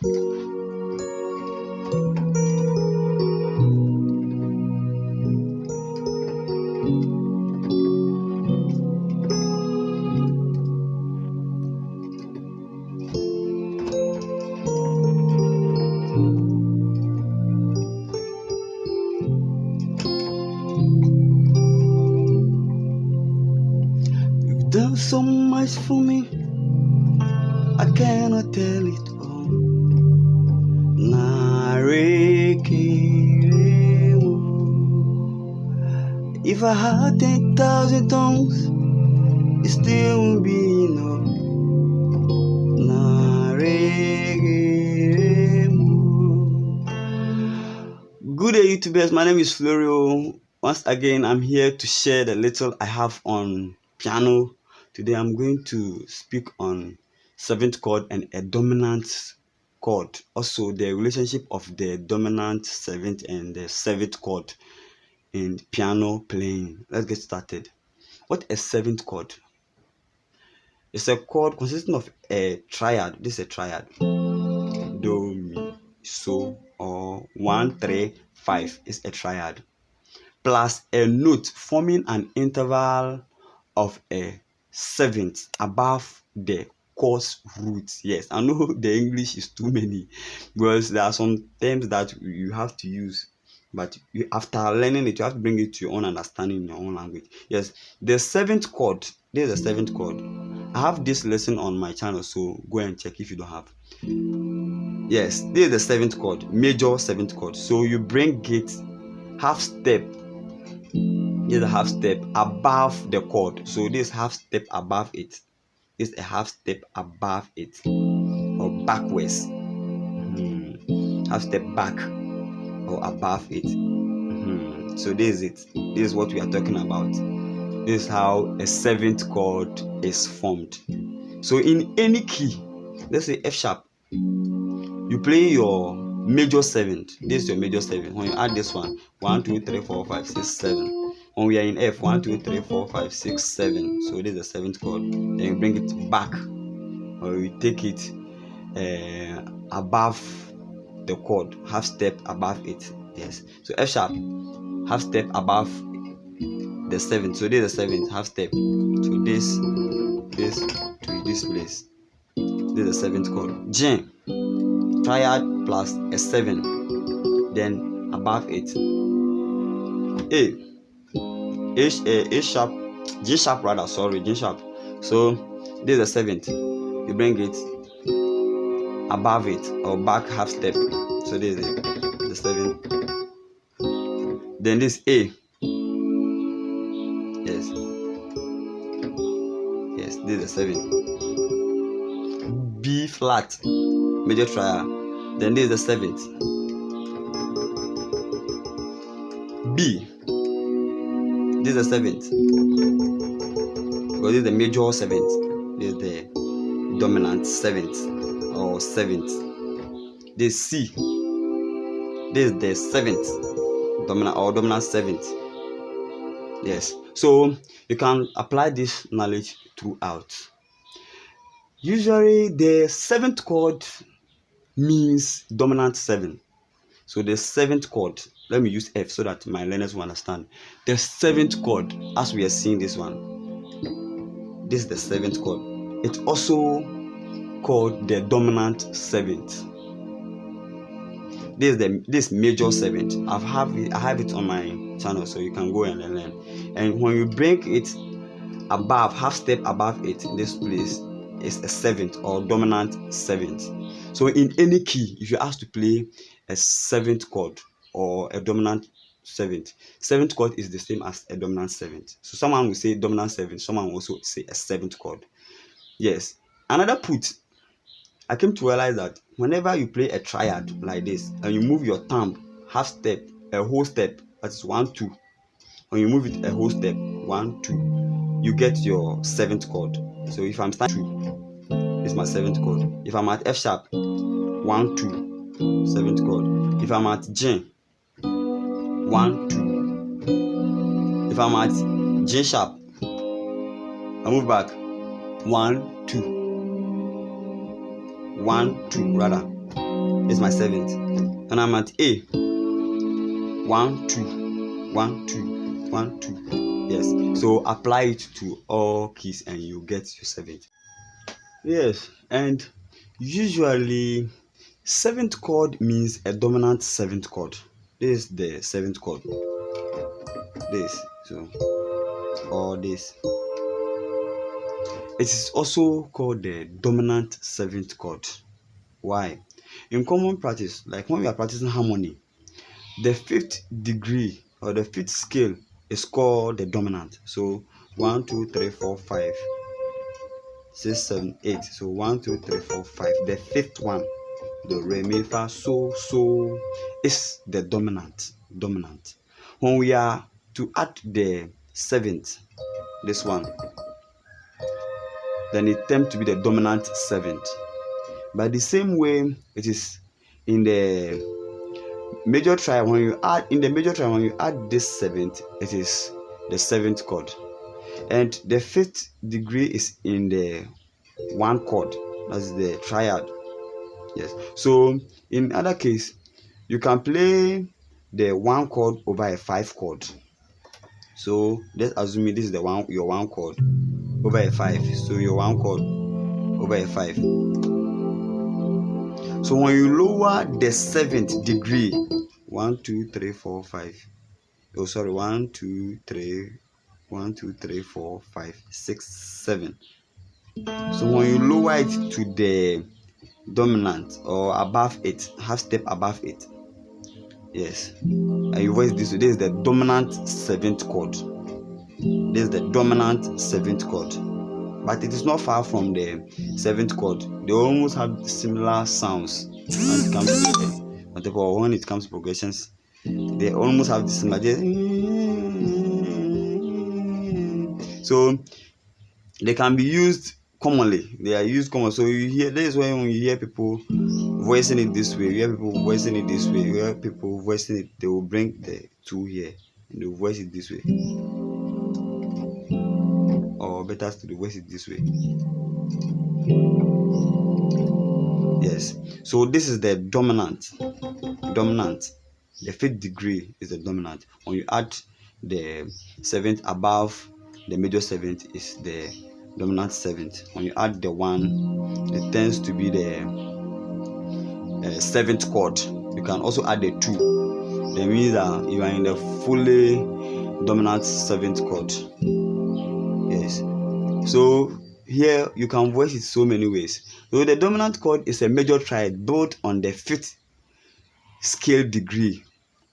You've done so much for me, I cannot tell it all. If I had 10,000 tongues, it still won't be enough. Good day, YouTubers. My name is Florio. Once again, I'm here to share the little I have on piano. Today, I'm going to speak on seventh chord and a dominant chord. Also, the relationship of the dominant seventh and the seventh chord in piano playing. Let's get started. What is seventh chord? It's a chord consisting of a triad. This is a triad. Do, mi, so, or 1, 3, 5 is a triad. Plus a note forming an interval of a seventh above the chord's roots. Yes, I know the English is too many because there are some terms that you have to use. But after learning it, you have to bring it to your own understanding in your own language. Yes, the seventh chord. This is the seventh chord. I have this lesson on my channel, so go and check if you don't have. Yes, this is the seventh chord, major seventh chord. So you bring it half step. This is a half step above the chord. So this half step above it. This is a half step above it or backwards. Half step back or above it. So this is it. This is what we are talking about. This is how a seventh chord is formed. So in any key, let's say F sharp, you play your major seventh. This is your major seventh. When you add this one, 1, 2, 3, 4, 5, 6, 7. When we are in F, 1, 2, 3, 4, 5, 6, 7. So this is the seventh chord. Then you bring it back, or you take it above the chord, half step above it. Yes. So F sharp, half step above the seventh. So this is the seventh, half step. So this to this place. This is the seventh chord. G, triad plus a 7, then above it. A sharp, G sharp rather, sorry, G sharp. So this is the seventh. You bring it above it or back half step. So this is the seventh. Then this A. Yes, this is the seventh. B flat, major triad. Then this is the seventh. B. This is the seventh. Because this is the major seventh. This is the dominant seventh or seventh. This C. This is the seventh. Dominant seventh. Yes. So you can apply this knowledge throughout. Usually the seventh chord means dominant 7. So the seventh chord, let me use F so that my learners will understand. The seventh chord, as we are seeing this one, this is the seventh chord. It's also called the dominant seventh. This major seventh. I have it on my channel, so you can go and learn. And when you bring it above, half step above it, in this place is a seventh or dominant seventh. So in any key, if you're asked to play a seventh chord or a dominant seventh chord is the same as a dominant seventh. So someone will say dominant seventh, someone will also say a seventh chord. Yes. Another put, I came to realize that whenever you play a triad like this and you move your thumb half step, a whole step, that is 1, 2. When you move it a whole step, 1, 2, you get your seventh chord. So if I'm starting 2, it's my seventh chord. If I'm at F sharp, 1, 2, seventh chord. If I'm at G, 1, 2. If I'm at G sharp, I move back, 1, 2. 1, 2 rather. It's my 7th. And I'm at A. 1 2 1 2 1 2. Yes. So apply it to all keys and you get your 7th. Yes. And usually 7th chord means a dominant 7th chord. This is the 7th chord. This. So or this. It is also called the dominant 7th chord. Why? In common practice, like when we are practicing harmony, the 5th degree or the 5th scale is called the dominant. So 1 2 3 4 5 6 7 8. So 1 2 3 4 5. The 5th one, the re mi fa so is the dominant. When we are to add the 7th, this one, then it tends to be the dominant 7th. By the same way, it is in the major triad. When you add this 7th, it is the 7th chord, and the 5th degree is in the 1 chord. That's the triad. Yes. So in other case, you can play the 1 chord over a 5 chord. So let's assume this is your 1 chord over a 5. So your 1 chord over a 5. So when you lower the 7th degree, 1 2 3 4 5. Oh, sorry, 1 2 3 4 5 6 7. So when you lower it to the dominant or above it, half step above it, yes, and you voice this. This is the dominant 7th chord. This is the dominant 7th chord, but it is not far from the 7th chord. They almost have similar sounds when it comes to progressions. They almost have the similar. So they can be used commonly. They are used commonly. So you hear, that is why when you hear people voicing it this way, you hear people voicing it this way, you hear people voicing it, they will bring the 2 here and they will voice it this way. Or better still, they voice it this way. Yes. So this is the dominant. The 5th degree is the dominant. When you add the 7th above the major 7th is the dominant 7th. When you add the 1, it tends to be the 7th chord. You can also add the 2. That means that you are in the fully dominant 7th chord. Yes. So here you can voice it so many ways. So the dominant chord is a major triad built on the 5th scale degree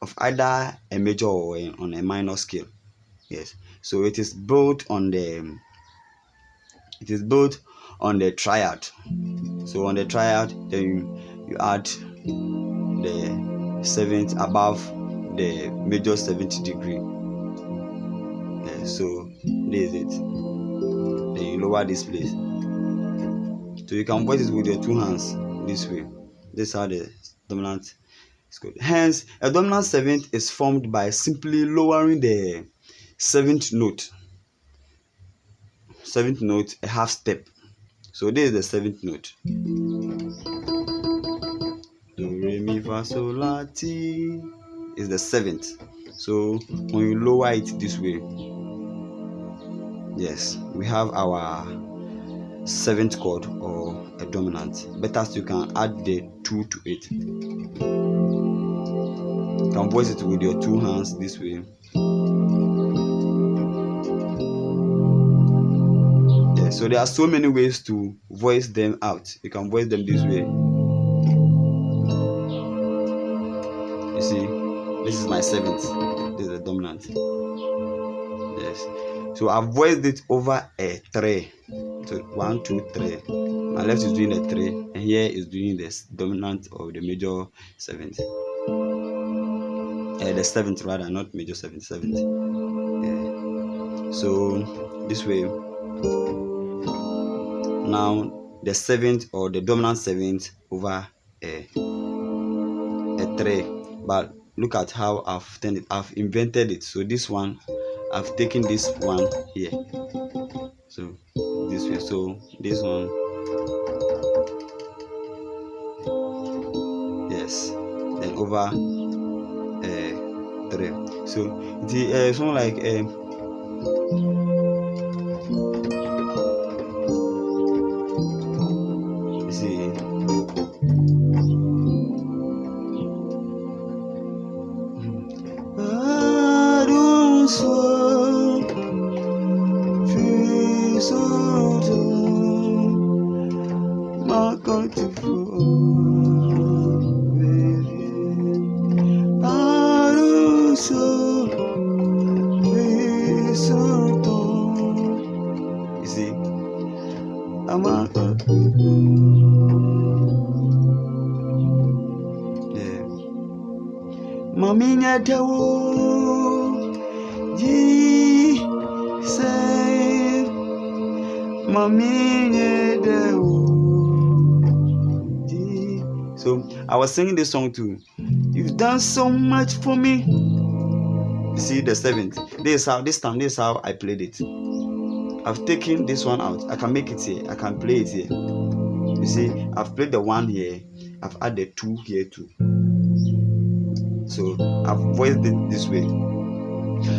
of either a major or on a minor scale. Yes. So it is built on the triad. So on the triad, then you add the 7th above the major 7th degree. Yes. So this is it. Then you lower this place. So you can voice it with your 2 hands this way. This is how the dominant is called. Hence, a dominant 7th is formed by simply lowering the 7th note. 7th note a half step. So this is the 7th note. Do re mi fa sol la ti is the 7th. So when you lower it this way, yes, we have our 7th chord or a dominant. Better still, you can add the 2 to it. You can voice it with your 2 hands this way. Yeah, so there are so many ways to voice them out. You can voice them this way. You see, this is my 7th. This is the dominant. Yes. So I've voiced it over a 3. So 1 2 3. My left is doing the 3, and here is doing the dominant of the major 7th. The 7th rather, not major 7th. 7th. Yeah. So this way. Now the 7th or the dominant 7th over a 3. But look at how I've done it. I've invented it. So this one, I've taken this one here. So this way. So this one. yes, then over 3. So it's something like see. You see, Maminya dawo ji say Maminya dawo ji. So I was singing this song too. You've done so much for me. You see the 7th. This is how I played it. I've taken this one out. I can make it here. I can play it here. You see, I've played the 1 here. I've added 2 here too. So I've voiced it this way.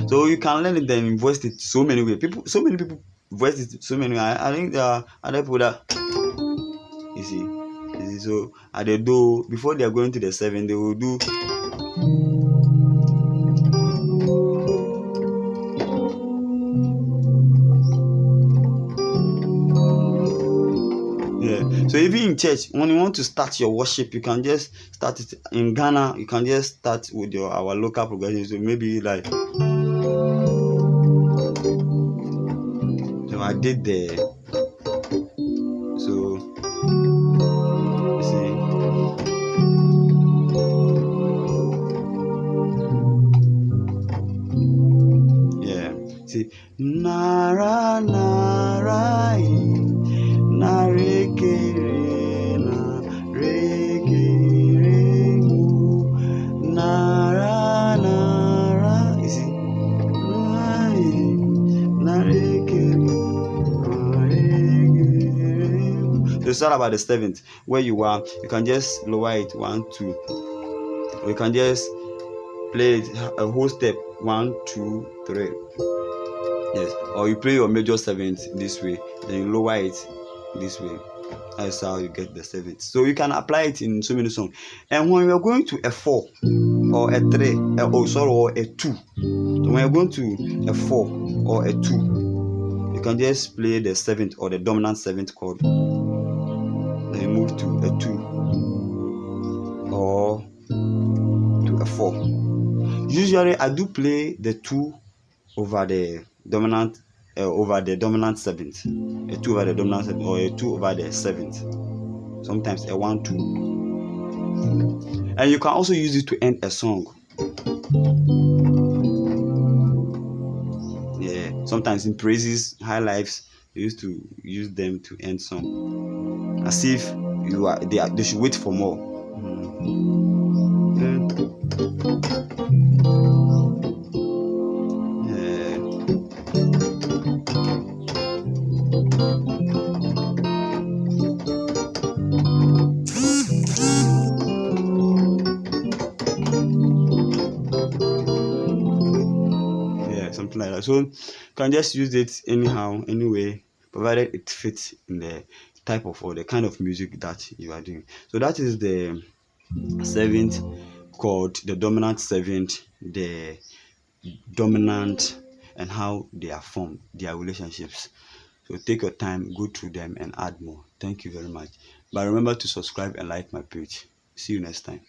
So you can learn it and voice it so many ways. So many people voice it so many ways. I think there are other people that you see. So at the do before they are going to the 7, they will do. So even in church, when you want to start your worship, you can just start it in Ghana. You can just start with our local progression. So maybe like, so I did the, so see, yeah, see, Nara Nara Nareke. So it's all about the 7th. Where you are, you can just lower it 1, 2, or you can just play it a whole step 1, 2, 3. Yes, or you play your major 7th this way, then you lower it this way. That's how you get the 7th. So you can apply it in so many songs. And when you're going to a 4 or a 3, or a 2, so when you're going to a 4 or a 2, you can just play the 7th or the dominant 7th chord. Then you move to a 2 or to a 4. Usually I do play the 2 over the dominant 7th, a 2 over the dominant 7th, or a 2 over the 7th. Sometimes a 1, 2. And you can also use it to end a song. Yeah, sometimes in praises, high lives, they used to use them to end song, as if they should wait for more. Something like that. So you can just use it anyhow, anyway, provided it fits in the type of or the kind of music that you are doing. So that is the 7th chord, the dominant 7th, the dominant, and how they are formed, their relationships. So take your time, go through them and add more. Thank you very much. But remember to subscribe and like my page. See you next time.